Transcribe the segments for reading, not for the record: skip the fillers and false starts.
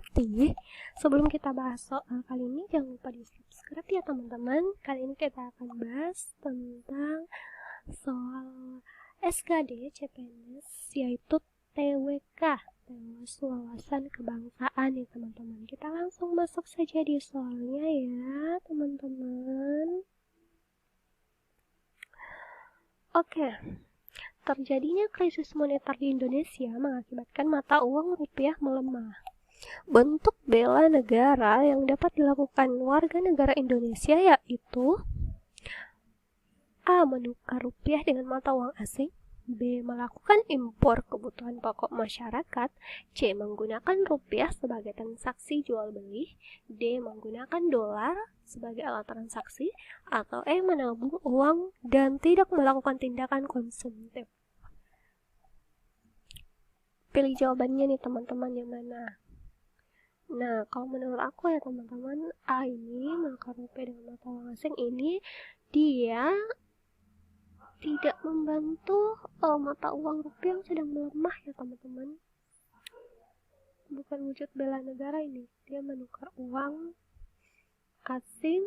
Tapi sebelum kita bahas soal kali ini, jangan lupa di subscribe ya teman-teman. Kali ini kita akan bahas tentang soal SKD CPNS, yaitu TWK, tes wawasan kebangsaan ya teman-teman. Kita langsung masuk saja di soalnya ya teman-teman. Oke. Terjadinya krisis moneter di Indonesia mengakibatkan mata uang rupiah melemah. Bentuk bela negara yang dapat dilakukan warga negara Indonesia yaitu A. Menukar rupiah dengan mata uang asing, B. Melakukan impor kebutuhan pokok masyarakat, C. Menggunakan rupiah sebagai transaksi jual beli, D. Menggunakan dolar sebagai alat transaksi, atau E. Menabung uang dan tidak melakukan tindakan konsumtif. Pilih jawabannya nih teman-teman, yang mana? Nah, kalau menurut aku ya teman-teman, A ini, menukar rupiah dengan mata uang asing ini, dia tidak membantu mata uang rupiah yang sedang melemah ya teman-teman. Bukan wujud bela negara ini, dia menukar uang asing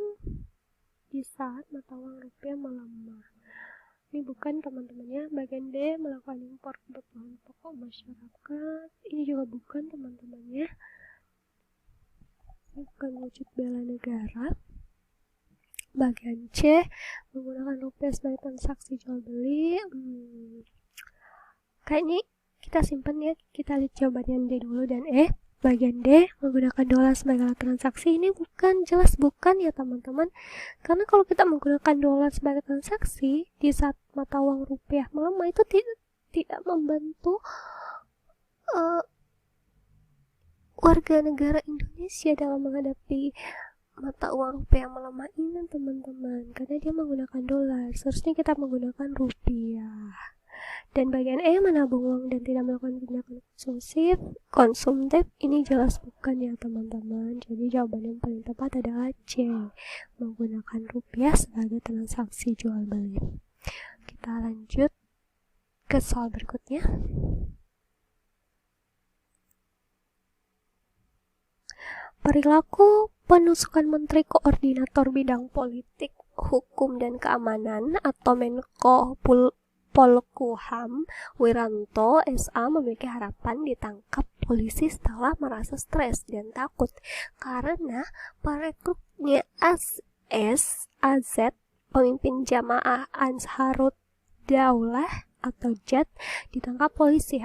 di saat mata uang rupiah melemah. Ini bukan teman-temannya. Bagian D, melakukan impor kebutuhan pokok masyarakat, ini juga bukan teman-temannya. Ini bukan wujud bela negara. Bagian C, menggunakan rupiah sebagai transaksi jual beli. Kayaknya kita simpan ya, kita lihat jawabannya D dulu dan E. Bagian D, menggunakan dolar sebagai alat transaksi, ini bukan, jelas bukan ya teman-teman. Karena kalau kita menggunakan dolar sebagai transaksi di saat mata uang rupiah melemah, itu tidak membantu warga negara Indonesia dalam menghadapi mata uang rupiah yang melemah ini teman-teman, karena dia menggunakan dolar. Seharusnya kita menggunakan rupiah. Dan bagian E, menabung uang dan tidak melakukan tindakan konsumtif, ini jelas bukan ya teman-teman. Jadi jawaban yang paling tepat adalah C, menggunakan rupiah sebagai transaksi jual beli. Kita lanjut ke soal berikutnya. Perilaku penusukan Menteri Koordinator Bidang Politik, Hukum dan Keamanan atau Menko Polhukam Wiranto SA memiliki harapan ditangkap polisi setelah merasa stres dan takut karena perekrutnya AZ, pemimpin Jamaah Ansharud Daulah atau JAD, ditangkap polisi.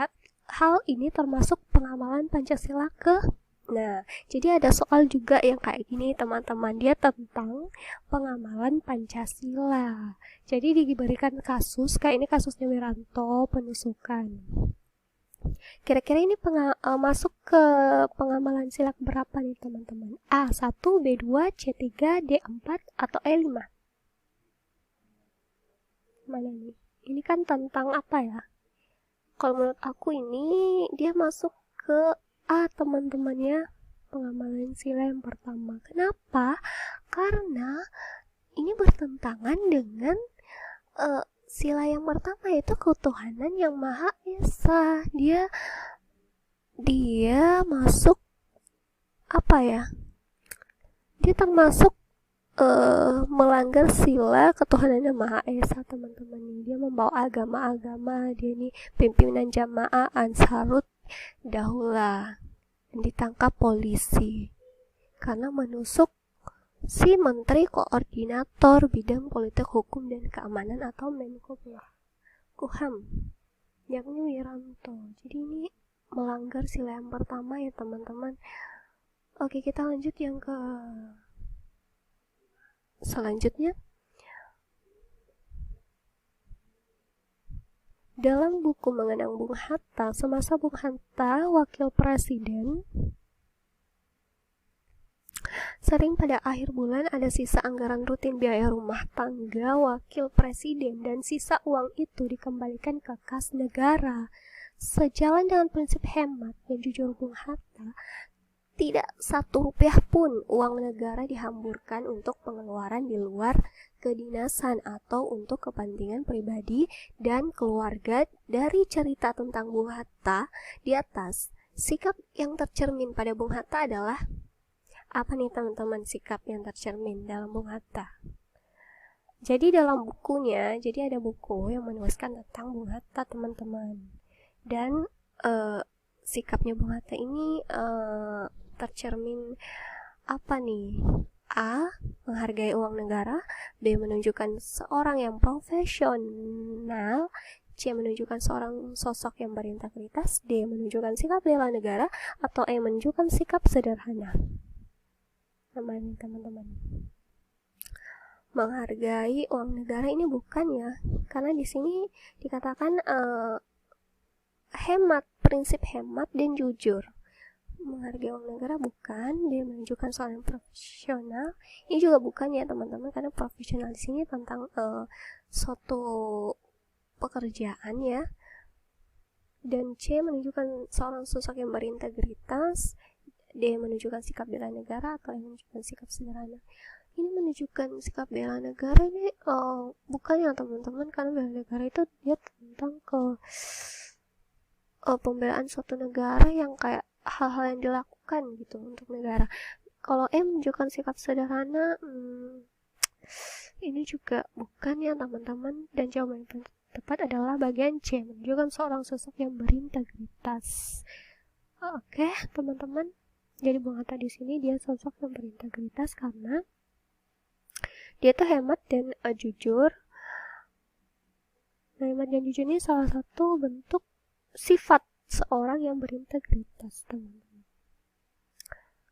Hal ini termasuk pengamalan Pancasila Nah, jadi ada soal juga yang kayak gini teman-teman, dia tentang pengamalan Pancasila. Jadi diberikan kasus, kayak ini kasusnya Wiranto, penusukan. Kira-kira ini masuk ke pengamalan sila berapa nih teman-teman? A1, B2, C3, D4, atau E5? Mana nih? Ini kan tentang apa ya? Kalau menurut aku ini dia masuk ke A teman-temannya, pengamalan sila yang pertama. Kenapa? Karena ini bertentangan dengan sila yang pertama, yaitu ketuhanan yang Maha Esa. Dia masuk apa ya? Dia termasuk melanggar sila ketuhanan yang Maha Esa teman-teman. Dia membawa agama-agama. Dia ini pimpinan Jamaah Ansharud Daulah, ditangkap polisi karena menusuk si Menteri Koordinator Bidang Politik Hukum dan Keamanan atau Menko Polhukam, yakni Wiranto. Jadi ini melanggar sila yang pertama ya teman-teman. Oke, kita lanjut yang ke selanjutnya. Dalam buku Mengenang Bung Hatta, semasa Bung Hatta wakil presiden, sering pada akhir bulan ada sisa anggaran rutin biaya rumah tangga wakil presiden dan sisa uang itu dikembalikan ke kas negara. Sejalan dengan prinsip hemat dan jujur Bung Hatta, tidak satu rupiah pun uang negara dihamburkan untuk pengeluaran di luar kedinasan atau untuk kepentingan pribadi dan keluarga. Dari cerita tentang Bung Hatta di atas, sikap yang tercermin pada Bung Hatta adalah apa nih teman-teman sikap yang tercermin dalam Bung Hatta? Jadi dalam bukunya, jadi ada buku yang menuliskan tentang Bung Hatta teman-teman. Dan sikapnya Bung Hatta ini tercermin apa nih? A. Menghargai uang negara. B. Menunjukkan seorang yang profesional. C. Menunjukkan seorang sosok yang berintegritas. D. Menunjukkan sikap bela negara. Atau E. Menunjukkan sikap sederhana. Teman-teman, menghargai uang negara ini bukan ya, karena di sini dikatakan hemat, prinsip hemat dan jujur. Menghargai uang negara bukan, dia menunjukkan soal yang profesional. Ini juga bukan ya teman-teman, karena profesional di sini tentang suatu pekerjaan ya. Dan C menunjukkan seorang sosok yang berintegritas. D menunjukkan sikap bela negara, atau yang menunjukkan sikap sederhana. Ini menunjukkan sikap bela negara ini bukan ya teman-teman, karena bela negara itu dia tentang pembelaan suatu negara yang kayak hal-hal yang dilakukan gitu untuk negara. Kalau menunjukkan sikap sederhana, ini juga bukan ya teman-teman, dan jawaban yang tepat adalah bagian C, menunjukkan seorang sosok yang berintegritas. Oke, teman-teman. Jadi Bung Hatta di sini dia sosok yang berintegritas karena dia tuh hemat dan jujur. Nah, hemat dan jujur ini salah satu bentuk sifat seorang yang berintegritas, teman-teman.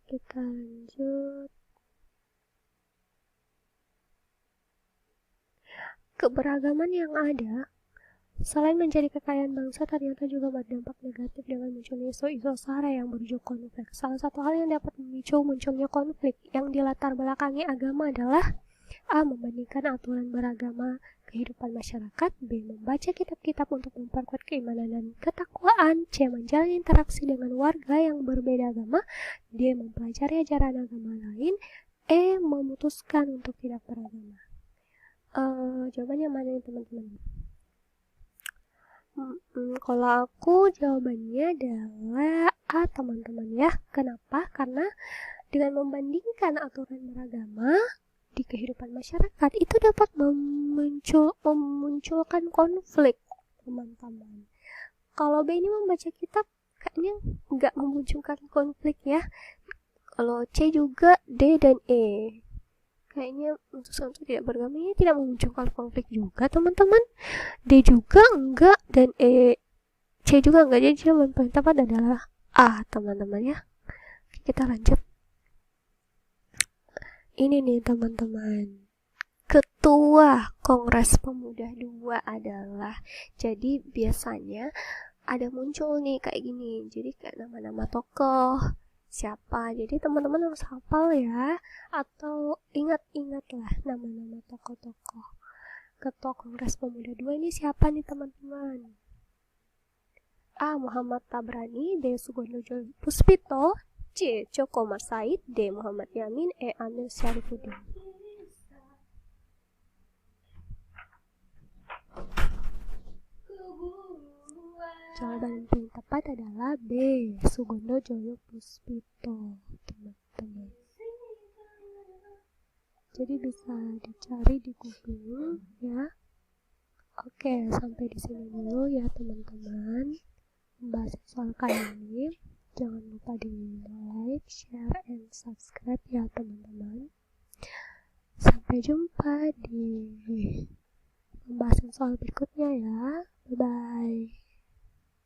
Kita lanjut. Keberagaman yang ada selain menjadi kekayaan bangsa, ternyata juga berdampak negatif dengan munculnya isu-isu sara yang berujung konflik. Salah satu hal yang dapat memicu munculnya konflik yang dilatar belakangi agama adalah A. Membandingkan aturan beragama kehidupan masyarakat. B. Membaca kitab-kitab untuk memperkuat keimanan dan ketakwaan. C. Menjalin interaksi dengan warga yang berbeda agama. D. Mempelajari ajaran agama lain. E. Memutuskan untuk tidak beragama. Jawabannya mana nih teman-teman? Kalau aku jawabannya adalah A, teman-teman ya. Kenapa? Karena dengan membandingkan aturan beragama di kehidupan masyarakat itu dapat memunculkan konflik, teman-teman. Kalau B ini membaca kitab kayaknya nggak memunculkan konflik ya. Kalau C juga, D dan E kayaknya untuk tidak beragama ini tidak memunculkan konflik juga, teman-teman. D juga enggak dan C juga enggak. Jadi jawaban paling tepat adalah A, teman-teman ya. Kita lanjut. Ini nih teman-teman, Ketua Kongres Pemuda 2 adalah, jadi biasanya ada muncul nih kayak gini, jadi kayak nama-nama tokoh siapa, jadi teman-teman harus hafal ya, atau ingat-ingatlah nama-nama tokoh-tokoh. Ketua Kongres Pemuda 2 ini siapa nih teman-teman? A. Muhammad Tabrani. B. Sugondo Joyo Puspito. C. Cokomar Said. D. Muhammad Yamin. E. Amir Syarifuddin. Jawaban yang paling tepat adalah B. Sugondo Joyo Puspito, teman-teman. Jadi bisa dicari di Google ya. Oke, sampai di sini dulu ya teman-teman. Membahas soal kali ini. Jangan lupa di like, share, and subscribe ya teman-teman. Sampai jumpa di pembahasan soal berikutnya ya. Bye-bye.